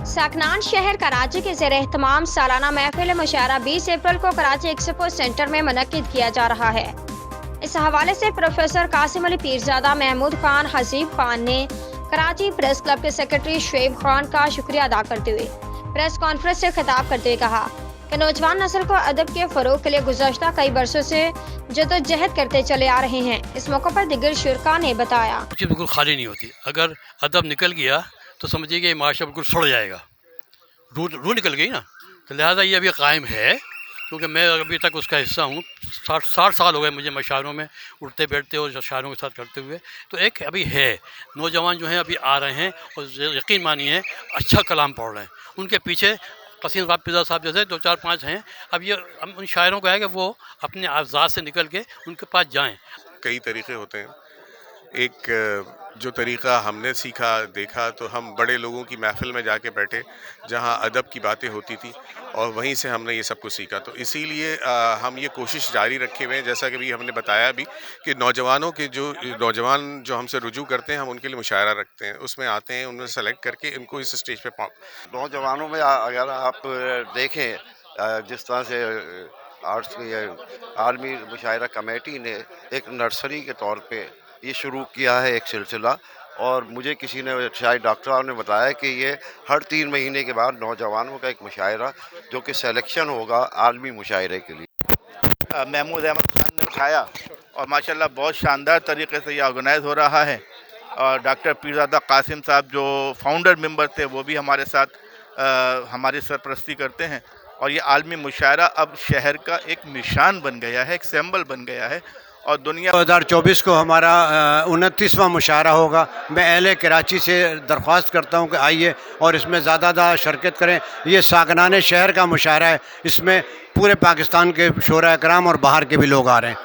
साकनान शहर कराची के ज़ेर एहतमाम सालाना महफिल मुशायरा 20 अप्रैल को कराची एक्सपो सेंटर में मुनक्किद किया जा रहा है। इस हवाले से प्रोफेसर कासिम अली पीरजादा, महमूद खान, हसीब खान ने कराची प्रेस क्लब के सेक्रेटरी शुएब खान का शुक्रिया अदा करते हुए प्रेस कॉन्फ्रेंस से खिताब करते हुए कहा कि नौजवान नस्ल को अदब के फ़रोग़ के लिए गुज़श्ता कई बरसों से जदोजहद करते चले आ रहे हैं। इस मौके पर दिगर शुरका ने बताया चीज़ बिल्कुल खाली नहीं होती। अगर अदब निकल गया तो समझिए कि माशरा बिल्कुल सड़ जाएगा। रूह निकल गई ना, तो लिहाजा ये अभी कायम है, क्योंकि मैं अभी तक उसका हिस्सा हूँ। 60 साल हो गए मुझे मशायरों में उठते बैठते और शायरों के साथ करते हुए। तो एक अभी है, नौजवान जो हैं अभी आ रहे हैं और यकीन मानिए अच्छा कलाम पढ़ रहे हैं। उनके पीछे कसीम पीरजादा साहब जैसे 2-4-5 हैं। अब ये हम उन शायरों को है कि वो अपने आज़ाद से निकल के उनके पास जाएँ। कई तरीक़े होते हैं। एक जो तरीक़ा हमने सीखा देखा तो हम बड़े लोगों की महफ़िल में जाके बैठे जहाँ अदब की बातें होती थी और वहीं से हमने ये सब कुछ सीखा। तो इसीलिए हम ये कोशिश जारी रखे हुए हैं, जैसा कि भी हमने बताया भी कि नौजवानों के नौजवान जो हमसे रुजू करते हैं हम उनके लिए मुशायरा रखते हैं, उसमें आते हैं, उन्हें सेलेक्ट करके इनको इस स्टेज पे नौजवानों में अगर आप देखें जिस तरह से आर्ट्स की आलमी मुशायरा कमेटी ने एक नर्सरी के तौर पे ये शुरू किया है एक सिलसिला, और मुझे किसी ने शायद डॉक्टर साहब ने बताया कि ये हर 3 महीने के बाद नौजवानों का एक मुशायरा जो कि सिलेक्शन होगा आलमी मुशायरे के लिए। महमूद अहमद खान ने उठाया और माशाल्लाह बहुत शानदार तरीके से ये ऑर्गेनाइज़ हो रहा है। और डॉक्टर पीरजादा कासिम साहब जो फाउंडर मेंबर थे वो भी हमारे साथ हमारी सरपरस्ती करते हैं। और ये आलमी मुशायरा अब शहर का एक निशान बन गया है, एक सिंबल बन गया है और दुनिया 2024 को हमारा 29वां मुशायरा होगा। मैं अहले कराची से दरख्वास्त करता हूं कि आइए और इसमें ज़्यादा शिरकत करें। ये साकनान शहर का मुशायरा है, इसमें पूरे पाकिस्तान के शोरा कराम और बाहर के भी लोग आ रहे हैं।